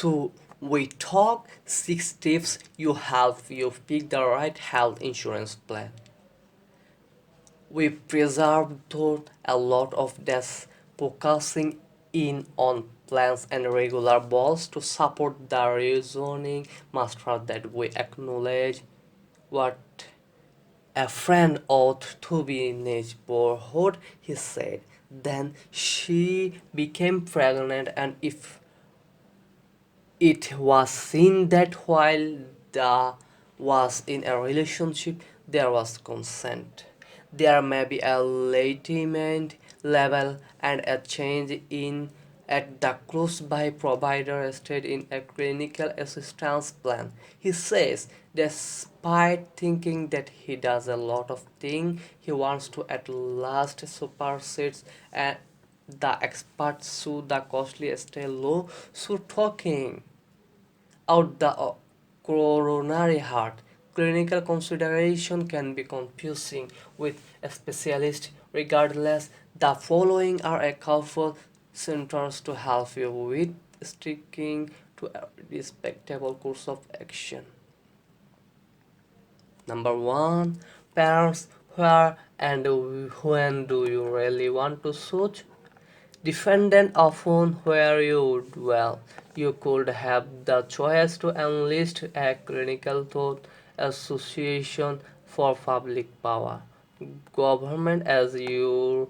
So we talk 6 tips you help you pick the right health insurance plan. We preserve thought a lot of this, focusing in on plans and regular balls to support the reasoning master that we acknowledge what a friend ought to be in neighborhood, he said. Then she became pregnant, and if it was seen that while the was in a relationship there was consent. There may be a legitimate level and a change in at the close by provider state in a clinical assistance plan. He says, despite thinking that he does a lot of things, he wants to at last supersedes and the experts so the costly stay low. So talking out the coronary heart. Clinical consideration can be confusing with a specialist. Regardless, the following are a couple centers to help you with sticking to a respectable course of action. Number one, parents, where and when do you really want to shoot? Defendant often where you would well, you could have the choice to enlist a clinical thought association for public power. Government as your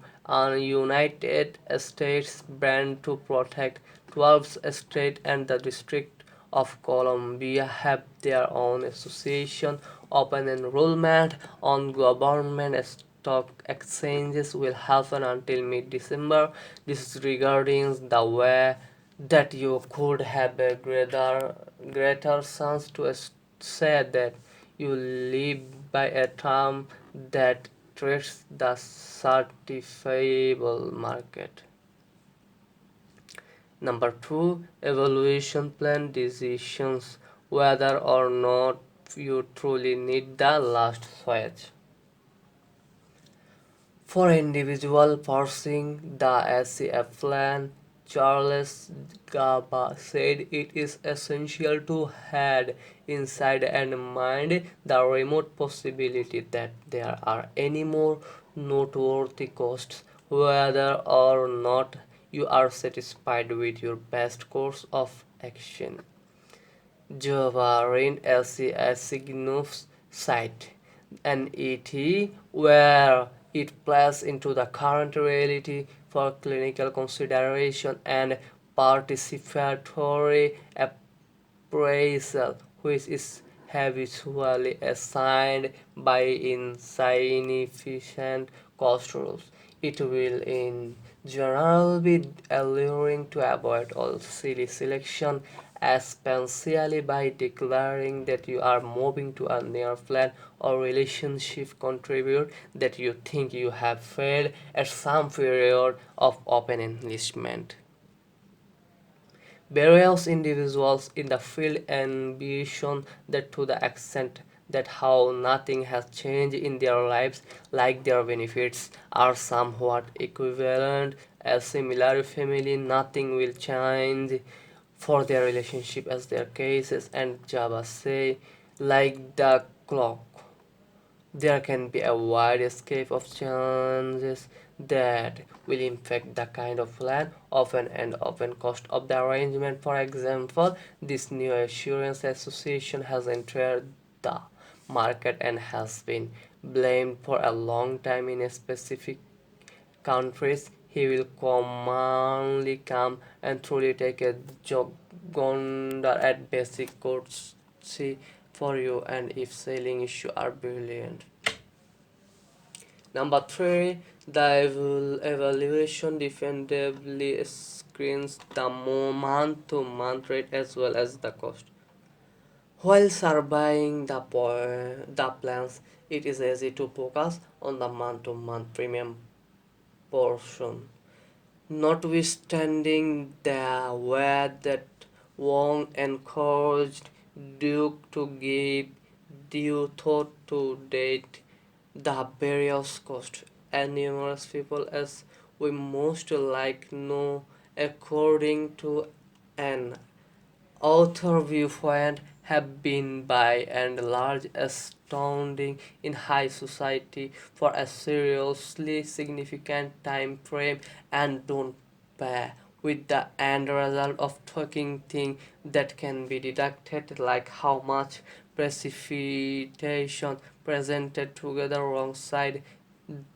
United States band to protect 12 states and the District of Columbia have their own association. Open enrollment on government stock exchanges will happen until mid-December. This is regarding the way that you could have a greater chance to say that you live by a term that treats the certifiable market. Number two, evaluation plan decisions whether or not you truly need the last switch. For individual pursuing the SCF plan, Charles Gaba said it is essential to have inside and mind the remote possibility that there are any more noteworthy costs, whether or not you are satisfied with your best course of action. Java LCS signifies site, NET, where it plays into the current reality for clinical consideration and participatory appraisal, which is habitually assigned by insignificant cost rules. It will in general be alluring to avoid all silly selection, especially by declaring that you are moving to a near plan or relationship contribute that you think you have failed at some period of open enlistment. Various individuals in the field envision that to the extent that how nothing has changed in their lives, like their benefits are somewhat equivalent. As similar family, nothing will change for their relationship as their cases and Java say, like the clock. There can be a wide escape of changes that will impact the kind of plan, often and often cost of the arrangement. For example, this new assurance association has entered the market and has been blamed for a long time in a specific countries. He will commonly come and truly take a jogonder at basic courtesy for you and if sailing issue are brilliant. Number three, the evaluation definitively screens the month-to-month rate as well as the cost. While surveying the plans, it is easy to focus on the month-to-month premium portion. Notwithstanding the way that Wong encouraged Duke to give due thought to date the various costs, and numerous people, as we most like know, according to an Author viewpoint have been by and large astounding in high society for a seriously significant time frame and don't pay with the end result of talking thing that can be deducted like how much precipitation presented together alongside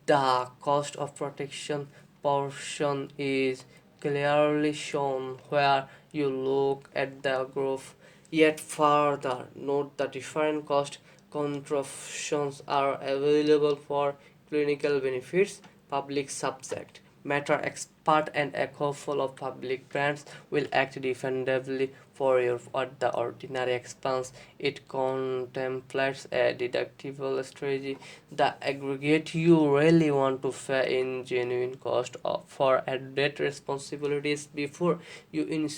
the cost of protection portion is clearly shown where you look at the graph. Yet further, note the different cost contributions are available for clinical benefits, public subject matter expert and a couple of public brands will act defensively for you at the ordinary expense. It contemplates a deductible strategy. The aggregate you really want to pay in genuine cost for added responsibilities before you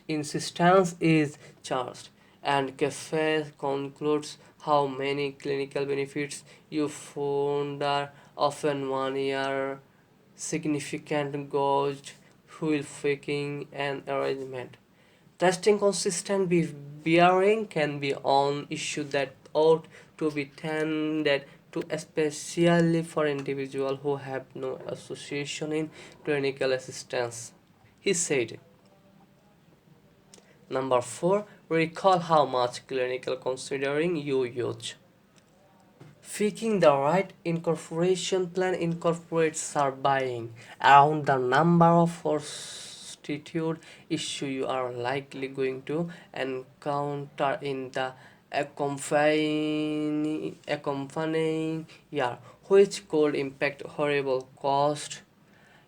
insistence is charged. And Cafe concludes how many clinical benefits you found are often 1 year significant gauge wheel faking and arrangement. Testing consistent bearing can be an issue that ought to be tended to, especially for individuals who have no association in clinical assistance. He said. Number 4. Recall how much clinical considering you use. Picking the right incorporation plan incorporates surveying around the number of prostitute issue you are likely going to encounter in the accompanying year, which could impact horrible cost.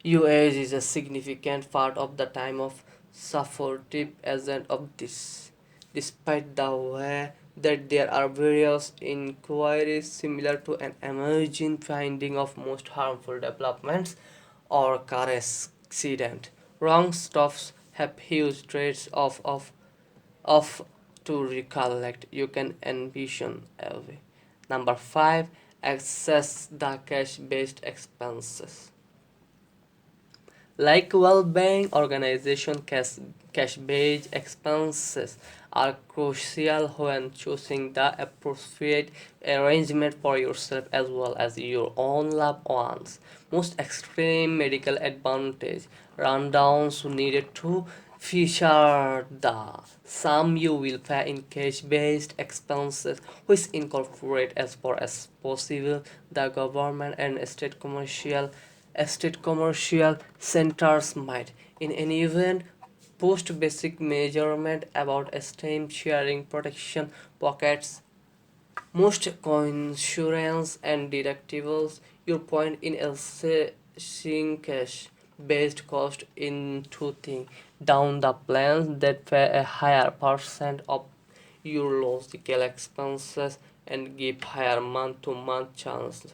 UAS is a significant part of the time of supportive agent of this, despite the way that there are various inquiries similar to an emerging finding of most harmful developments or car accident. Wrong stops have huge rates of to recollect. You can envision LV. Number 5. Access the cash-based expenses. Like well-being organization, cash-based expenses are crucial when choosing the appropriate arrangement for yourself as well as your own loved ones. Most extreme medical advantage rundowns needed to feature the sum you will pay in cash-based expenses, which incorporate as far as possible the government and state commercial centers might. In any event, post basic measurement about esteem sharing protection pockets most insurance and deductibles. Your point in assessing cash based cost into thing down the plans that pay a higher percent of your logical expenses and give higher month to month chances.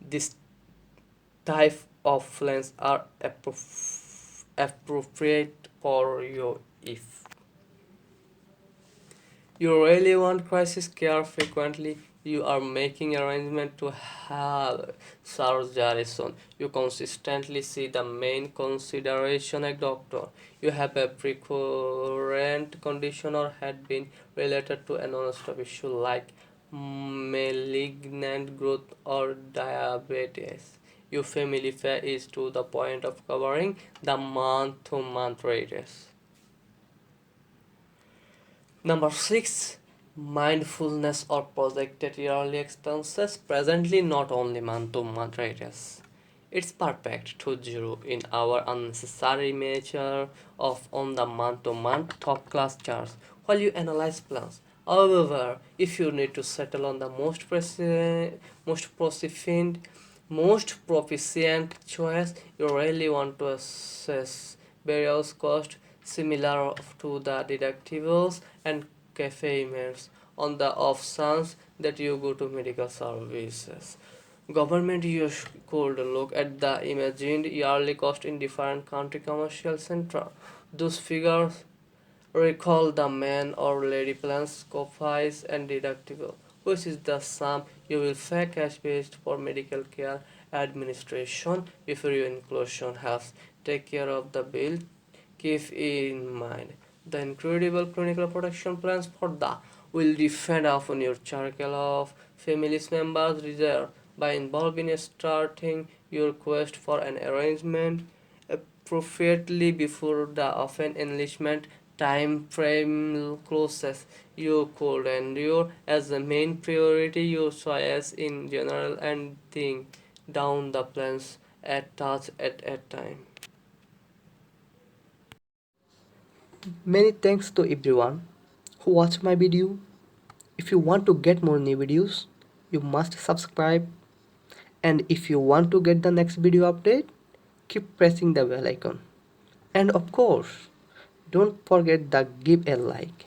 This type of plans are appropriate for you if you really want crisis care frequently. You are making arrangements to have surgery soon. You consistently see the main consideration a doctor. You have a recurrent condition or had been related to a non-stop issue like malignant growth or diabetes. Your family fare is to the point of covering the month-to-month rates. Number 6. Mindfulness or projected yearly expenses. Presently, not only month to month rates. It's perfect to zero in our unnecessary measure of on the month to month top class charts while you analyze plans. However, if you need to settle on the most proficient choice, you really want to assess various costs similar to the deductibles and cafe meals on the off chance that you go to medical services. Government you could look at the imagined yearly cost in different country commercial center. Those figures recall the man or lady plans, copays and deductible, which is the sum you will pay cash based for medical care administration before your inclusion helps take care of the bill. Keep in mind The incredible clinical protection plans for the will defend often your circle of family members desire by involving starting your quest for an arrangement appropriately before the often enlistment time frame closes. You could endure as the main priority your choice in general and think down the plans at touch at a time. Many thanks to everyone who watched my video. If you want to get more new videos, you must subscribe. And if you want to get the next video update, keep pressing the bell icon. And of course, don't forget to give a like.